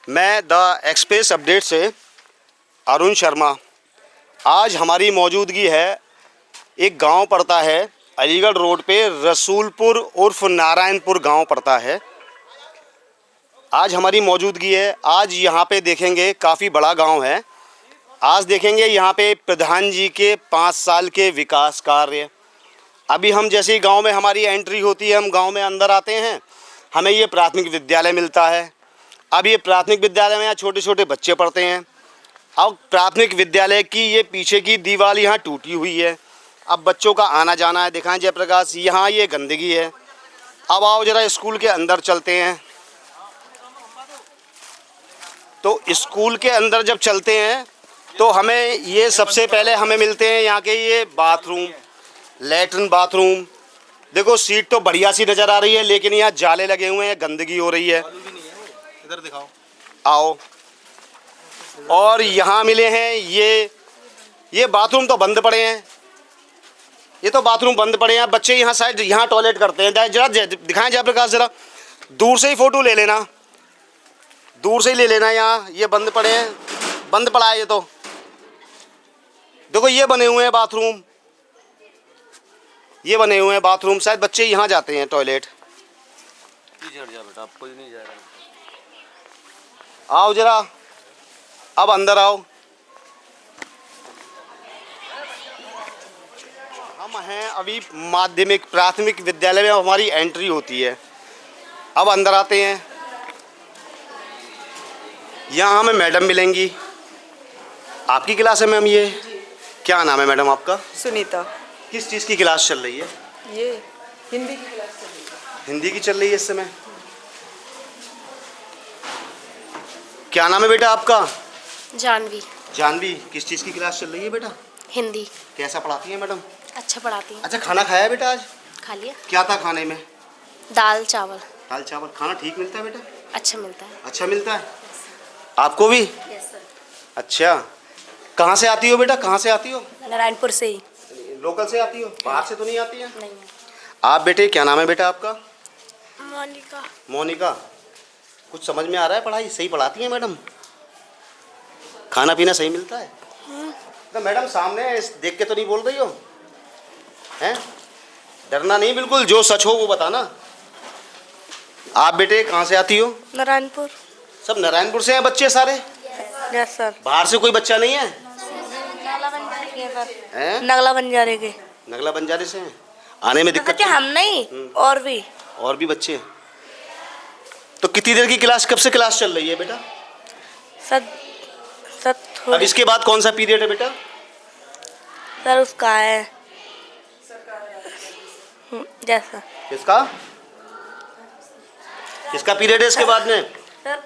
मैं the express update से अरुण शर्मा। आज हमारी मौजूदगी है, एक गांव पड़ता है अलीगढ़ रोड पे, रसूलपुर उर्फ नारायणपुर गांव पड़ता है। आज हमारी मौजूदगी है। आज यहाँ पे देखेंगे काफ़ी बड़ा गांव है। आज देखेंगे यहाँ पे प्रधान जी के 5 साल के विकास कार्य। अभी हम जैसे ही गांव में हमारी एंट्री होती है, हम गांव में अंदर आते हैं, हमें ये प्राथमिक विद्यालय मिलता है। अब ये प्राथमिक विद्यालय में यहाँ छोटे छोटे बच्चे पढ़ते हैं। अब प्राथमिक विद्यालय की ये पीछे की दीवार यहाँ टूटी हुई है। अब बच्चों का आना जाना है, दिखाएं जयप्रकाश, यहाँ ये गंदगी है। अब आओ जरा स्कूल के अंदर चलते हैं। तो स्कूल के अंदर जब चलते हैं तो हमें ये सबसे पहले हमें मिलते हैं यहाँ के ये बाथरूम, लैट्रिन बाथरूम। देखो सीट तो बढ़िया सी नज़र आ रही है, लेकिन यहाँ जाले लगे हुए हैं, गंदगी हो रही है। इधर दिखाओ, आओ। और यहाँ मिले हैं ये बाथरूम तो बंद पड़े हैं। ये तो बाथरूम बंद पड़े हैं। बच्चे यहाँ शायद यहाँ टॉयलेट करते हैं। जरा दिखाएं जयप्रकाश, जरा दूर से ही फ़ोटो ले लेना, दूर से ही ले लेना। यहाँ ये बंद पड़े हैं, बंद पड़ा है ये तो। देखो ये बने हुए हैं बाथरूम, ये बने हुए हैं बाथरूम। शायद बच्चे यहाँ जाते हैं टॉयलेट। बेटा, आप कोई नहीं जा रहा। आओ जरा, अब अंदर आओ। हम हैं अभी माध्यमिक प्राथमिक विद्यालय में, हमारी एंट्री होती है। अब अंदर आते हैं। यहाँ हमें मैडम मिलेंगी। आपकी क्लास है मैम? ये क्या नाम है मैडम आपका? सुनीता। किस चीज़ की क्लास चल रही है? ये हिंदी की क्लास चल रही है। हिंदी की चल रही है इस समय। क्या नाम है बेटा आपका? जानवी। जानवी, किस चीज़ की क्लास चल रही है बेटा? हिंदी। कैसा पढ़ाती है मैडम? अच्छा पढ़ाती हैं। अच्छा, खाना खाया है बेटा आज? खा लिया। क्या था खाने में? दाल चावल। दाल चावल। खाना ठीक मिलता है बेटा? अच्छा मिलता है। अच्छा मिलता है। आपको भी? Yes sir. अच्छा, कहाँ से आती हो बेटा, कहाँ से आती हो? नारायणपुर से ही। लोकल से आती हो? बाहर से तो नहीं आती है? नहीं। आप बेटे, क्या नाम है बेटा आपका? मोनिका। मोनिका। कुछ समझ में आ रहा है? पढ़ाई सही पढ़ाती है मैडम? खाना पीना सही मिलता है? तो मैडम सामने देख के तो नहीं बोल रही हो हैं? डरना नहीं बिल्कुल, जो सच हो वो बताना। आप बेटे कहाँ से आती हो? नारायणपुर। सब नारायणपुर से हैं बच्चे सारे? Yes sir. बाहर से कोई बच्चा नहीं है? हैं? नगला बंजारे के। नगला बंजारे से हैं? आने में दिक्कत? हम नहीं, और भी बच्चे। तो कितनी देर की क्लास, कब से क्लास चल रही है बेटा? सर अब इसके बाद कौन सा पीरियड है बेटा? सर उसका है जैसा। किसका किसका पीरियड है इसके बाद में? सर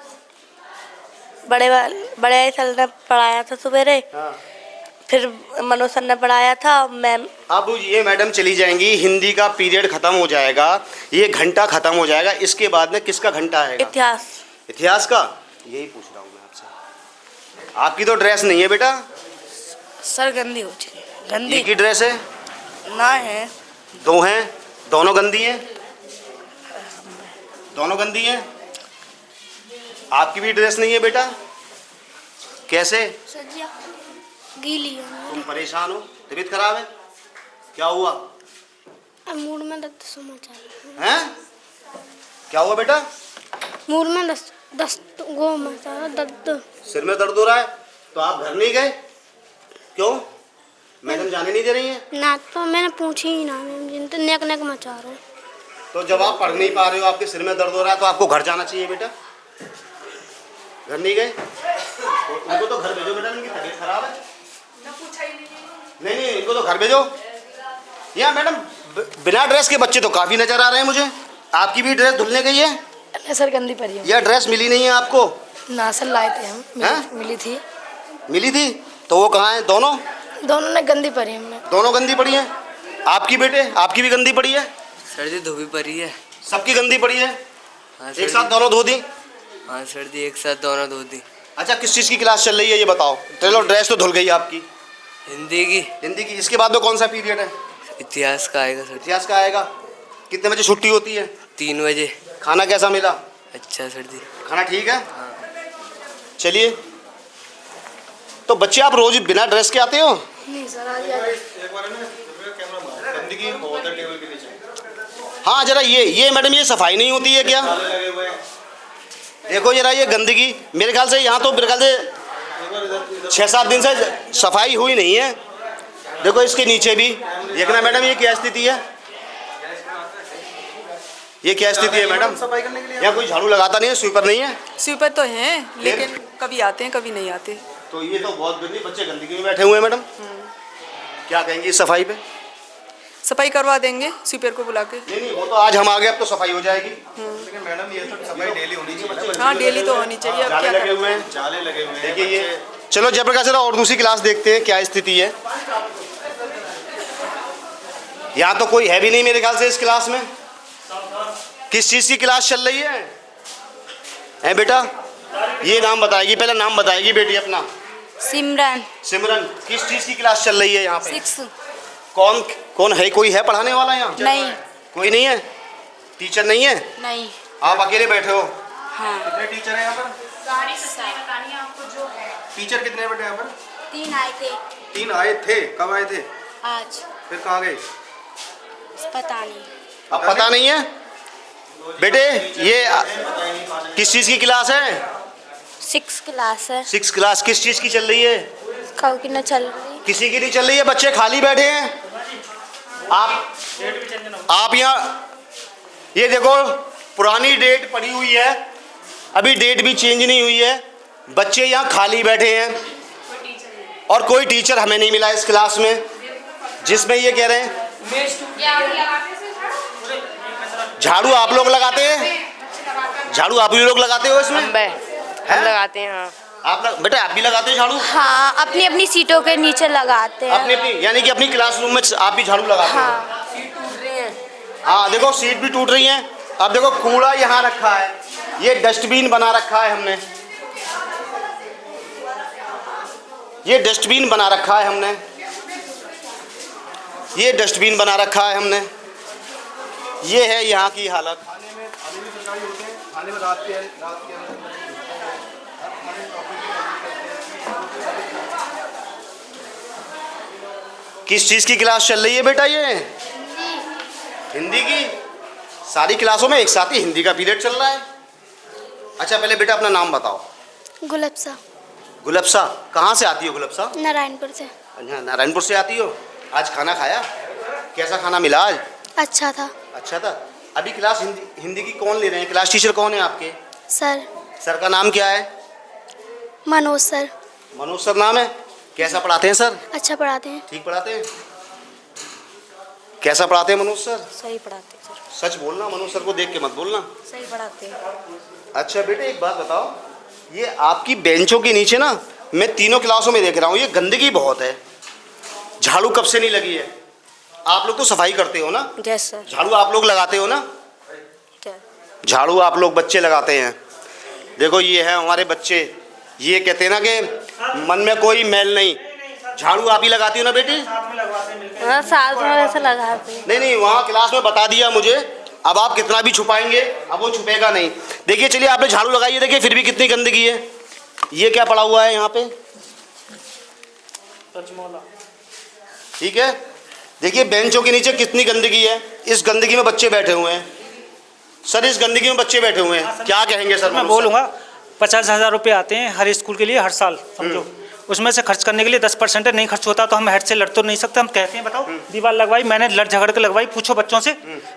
बड़े सर ने पढ़ाया था सवेरे। हाँ। फिर मनोज सर ने पढ़ाया था मैम। अब ये मैडम चली जाएंगी, हिंदी का पीरियड खत्म हो जाएगा, ये घंटा खत्म हो जाएगा। इसके बाद में किसका घंटा आएगा? इतिहास। इतिहास का? यही पूछ रहा हूँ मैं आपसे। आपकी तो ड्रेस नहीं है बेटा? सर गंदी हो चुकी है। गंदी एक ही ड्रेस है? ना है, दो हैं? दोनों गंदी हैं? दोनों गंदी हैं? आपकी भी ड्रेस नहीं है बेटा? कैसे? सजिया गीली है। तुम परेशान हो? तबीयत खराब है? क्या हुआ? मूड में दर्द समाचार हैं? क्या हुआ बेटा? मूड में दस्त वो मचा दर्द। सिर में दर्द हो रहा है? तो आप घर नहीं गए? क्यों? मैडम जाने नहीं दे रही हैं? ना तो मैंने पूछी ही ना, मैम जिन तो नेक नेक मचा रहे। तो जब आप पढ़ नहीं पा रहे हो, आपके सिर में दर्द हो रहा है, तो आपको घर जाना चाहिए बेटा। घर नहीं गए? तो इनको तो घर भेजो बेटा, इनकी तबीयत खराब है। नहीं, इनको तो घर भेजो। यहाँ मैडम बिना ड्रेस के बच्चे तो काफ़ी नज़र आ रहे हैं मुझे। आपकी भी ड्रेस धुलने गई है? सर गंदी पड़ी है। यह ड्रेस मिली नहीं है आपको? ना सर लाए थे हम। मिली थी। मिली थी? तो वो कहाँ है? दोनों ने गंदी पड़ी हमने। दोनों गंदी पड़ी है? आपकी बेटे, आपकी भी गंदी पड़ी है? सर जी धोबी पड़ी है। सबकी गंदी पड़ी है? हाँ एक साथ दोनों धो दी? हाँ सर जी, एक साथ दोनों धो दी। अच्छा, किस चीज़ की क्लास चल रही है ये बताओ? चलो, ड्रेस तो धुल गई आपकी। हिंदी की। हिंदी की। इसके बाद में कौन सा पीरियड है? इतिहास का आएगा सर। इतिहास का आएगा। कितने बजे छुट्टी होती है? 3 बजे। खाना कैसा मिला? अच्छा सर जी। खाना ठीक है? चलिए, तो बच्चे आप रोज बिना ड्रेस के आते हो? नहीं सर, आज गंदगी बहुत है टेबल के नीचे। हाँ जरा ये मैडम ये सफाई नहीं होती है क्या? देखो जरा ये गंदगी, मेरे ख्याल से यहाँ तो मेरे ख्याल से 6-7 दिन से सफाई हुई नहीं है। देखो इसके नीचे भी देखना मैडम, ये क्या स्थिति है? ये क्या स्थिति है मैडम? सफाई करने के लिए यहाँ कोई झाड़ू लगाता नहीं है, स्वीपर नहीं है? स्वीपर तो हैं, लेकिन कभी आते हैं कभी नहीं आते। तो ये तो बहुत गंदी, बच्चे गंदगी में बैठे हुए हैं मैडम। क्या कहेंगे इस सफाई पे? सफाई करवा देंगे स्वीपर को बुला के। नहीं वो तो आज हम आ गए, अब तो सफाई हो जाएगी। लेकिन मैडम ये तो सफाई डेली होनी चाहिए। हाँ डेली तो होनी चाहिए। अब जाले क्या लगे करें? हुए हैं, जाले लगे हुए हैं। देखिए ये, चलो जयप्रकाश जरा और दूसरी क्लास देखते हैं क्या स्थिति है। यहाँ तो कोई है भी नहीं मेरे ख्याल से इस क्लास में। किस चीज़ की क्लास चल रही है बेटा? ये नाम बताएगी, पहले नाम बताएगी बेटी अपना। सिमरन सिमरन, किस चीज़ की क्लास चल रही है यहाँ पे? 6। कौन है, कोई है पढ़ाने वाला यहाँ? नहीं। कोई नहीं है, टीचर नहीं है? नहीं। आप अकेले बैठे हो? हाँ। कितने टीचर हैं यहाँ पर? बतानी है आपको जो है। टीचर कितने बेटे यहाँ पर? 3 आए थे 3 आए थे। कब आए थे? आज। फिर कहाँ गए? पता नहीं। अब पता नहीं है बेटे। ये किस चीज़ की क्लास है? 6 क्लास है। 6 क्लास किस चीज़ की चल रही है? कब की न चल रही। किसी की नहीं चल रही है, बच्चे खाली बैठे हैं। आप यहाँ ये देखो, पुरानी डेट पड़ी हुई है, अभी डेट भी चेंज नहीं हुई है। बच्चे यहाँ खाली बैठे हैं और कोई टीचर हमें नहीं मिला इस क्लास में, जिसमें ये कह रहे हैं झाड़ू आप लोग लगाते हैं? झाड़ू आप ही लोग लगाते हो इसमें? हम लगाते हैं। हाँ आप बेटा आप भी लगाते हो झाड़ू? हाँ, अपनी अपनी सीटों के नीचे लगाते हैं। अपनी अपनी यानी कि अपनी क्लासरूम में आप भी झाड़ू लगाते हो? हाँ। हाँ देखो सीट भी टूट रही है। अब देखो कूड़ा यहाँ रखा है, ये डस्टबिन बना रखा है हमने, ये डस्टबिन बना रखा है हमने, ये डस्टबिन बना रखा है हमने। ये है यहाँ की हालत। खाने में रात के किस चीज़ की क्लास चल रही है बेटा? ये हिंदी की। सारी क्लासों में एक साथ ही हिंदी का पीरियड चल रहा है। अच्छा पहले बेटा अपना नाम बताओ। गुलबसा। गुलबसा, कहाँ से आती हो गुलबसा? नारायणपुर से। अच्छा नारायणपुर से आती हो। आज खाना खाया? कैसा खाना मिला आज? अच्छा था। अच्छा था। अभी क्लास हिंदी की कौन ले रहे हैं? क्लास टीचर कौन है आपके? सर। सर का नाम क्या है? मनोज सर। मनोज सर नाम है। कैसा पढ़ाते हैं सर? अच्छा पढ़ाते हैं। ठीक पढ़ाते हैं? कैसा पढ़ाते हैं मनोज सर? सही पढ़ाते हैं सर। सच बोलना, मनोज सर को देख के मत बोलना। सही पढ़ाते हैं। अच्छा बेटे एक बात बताओ, ये आपकी बेंचों के नीचे ना मैं तीनों क्लासों में देख रहा हूँ ये गंदगी बहुत है। झाड़ू कब से नहीं लगी है? आप लोग तो सफाई करते हो ना? Yes sir. झाड़ू आप लोग लगाते हो ना? क्या? झाड़ू आप लोग बच्चे लगाते हैं। देखो ये है हमारे बच्चे, ये कहते हैं ना कि मन में कोई मैल नहीं। झाड़ू आप ही लगाती हो ना बेटी? हाँ, साथ में ऐसा लगाते हैं। नहीं वहाँ क्लास में बता दिया मुझे। अब आप कितना भी छुपाएंगे अब वो छुपेगा नहीं। देखिए चलिए आपने झाड़ू लगाई है, देखिए फिर भी कितनी गंदगी है। ये क्या पड़ा हुआ है यहाँ पे? ठीक है, देखिए बेंचों के नीचे कितनी गंदगी है। इस गंदगी में बच्चे बैठे हुए हैं सर, इस गंदगी में बच्चे बैठे हुए हैं। क्या कहेंगे सर? मैं बोलूँगा 50,000 रुपये आते हैं हर स्कूल के लिए हर साल, समझो उसमें से खर्च करने के लिए 10% नहीं खर्च होता तो हम हेड से लड़ तो नहीं सकते। हम कहते हैं बताओ दीवार लगवाई मैंने, लड़ झगड़ के लगवाई, पूछो बच्चों से।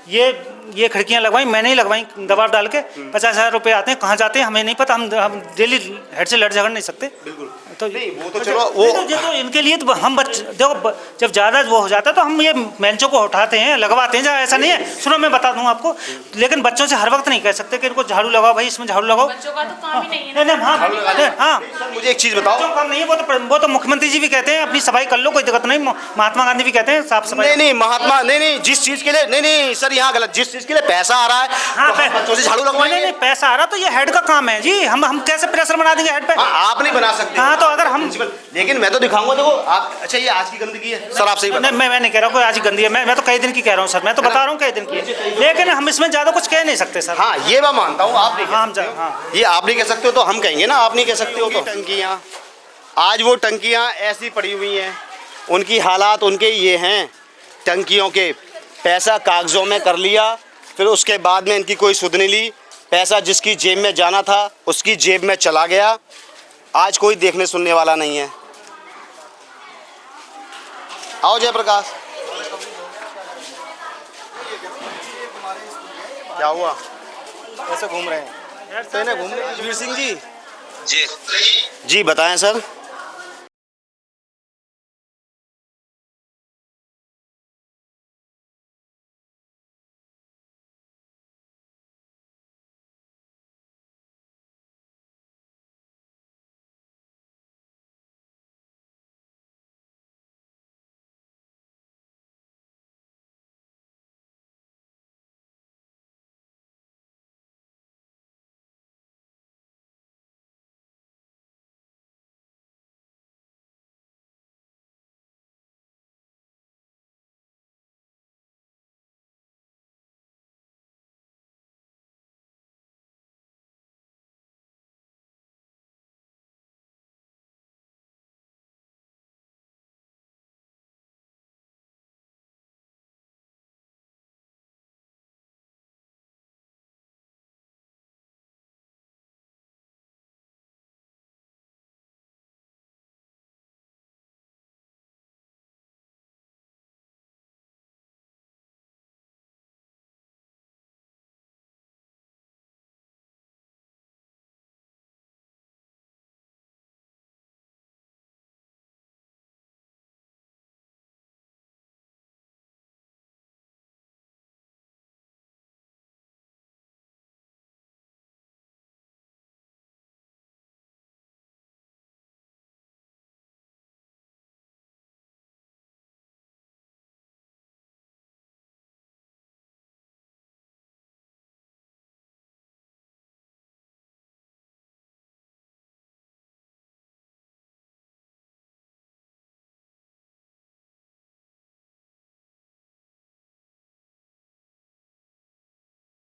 ये खिड़कियां लगवाई मैंने ही लगवाई दबाव डाल के। 50,000 रुपये आते हैं, कहाँ जाते हैं हमें नहीं पता। हम डेली हेड से लड़ झगड़ नहीं सकते। बिल्कुल तो नहीं वो तो चलो वो तो इनके लिए तो हम बच्चे देखो जब ज़्यादा वो हो जाता है तो हम ये बेंचों को उठाते हैं लगवाते हैं। जहाँ ऐसा नहीं है, सुनो मैं बता दूँ आपको, लेकिन बच्चों से हर वक्त नहीं कह सकते कि इनको झाड़ू लगाओ भाई, इसमें झाड़ू लगाओ। बच्चों का तो काम ही नहीं है। हाँ सर मुझे एक चीज़ बताओ। बच्चों का काम नहीं है, वो तो मुख्यमंत्री जी भी कहते हैं अपनी सफाई कर लो, कोई दिक्कत नहीं। महात्मा गांधी भी कहते हैं साफ सफाई। नहीं महात्मा नहीं जिस चीज़ के लिए नहीं सर यहाँ गलत, जिस चीज के लिए पैसा आ रहा है हाँ, तो हम बच्चों से झाड़ू नहीं लगवाएंगे। नहीं पैसा आ रहा तो ये हेड का काम है जी, हम कैसे प्रेशर बना देंगे हेड पे? हाँ, आप नहीं बना सकते। हाँ, तो अगर हम प्रिंसिपल, लेकिन मैं तो दिखाऊंगा, देखो आप। अच्छा, ये आज की गंदगी है सर, आप सही नहीं, बताओ। मैं नहीं कह रहा कोई आज ही गंदी है, मैं तो कई दिन की कह रहा हूँ सर, मैं तो बता रहा हूँ कई दिन की है, लेकिन हम इसमें ज़्यादा कुछ कह नहीं सकते सर। हाँ, ये मैं मानता हूँ, आप नहीं कह हाँ, हम सकते हो। हाँ। ये आप नहीं कह सकते हो तो हम कहेंगे ना, आप नहीं कह सकते हो तो। टंकियाँ, आज वो टंकियाँ ऐसी पड़ी हुई हैं, उनकी हालात उनके ये हैं, टंकियों के पैसा कागज़ों में कर लिया, फिर उसके बाद में इनकी कोई सुध नहीं ली, पैसा जिसकी जेब में जाना था उसकी जेब में चला गया, आज कोई देखने सुनने वाला नहीं है। आओ जयप्रकाश, क्या हुआ? ऐसे घूम रहे हैं, घूम रहे हैं। वीर सिंह जी, जी जी बताएं सर।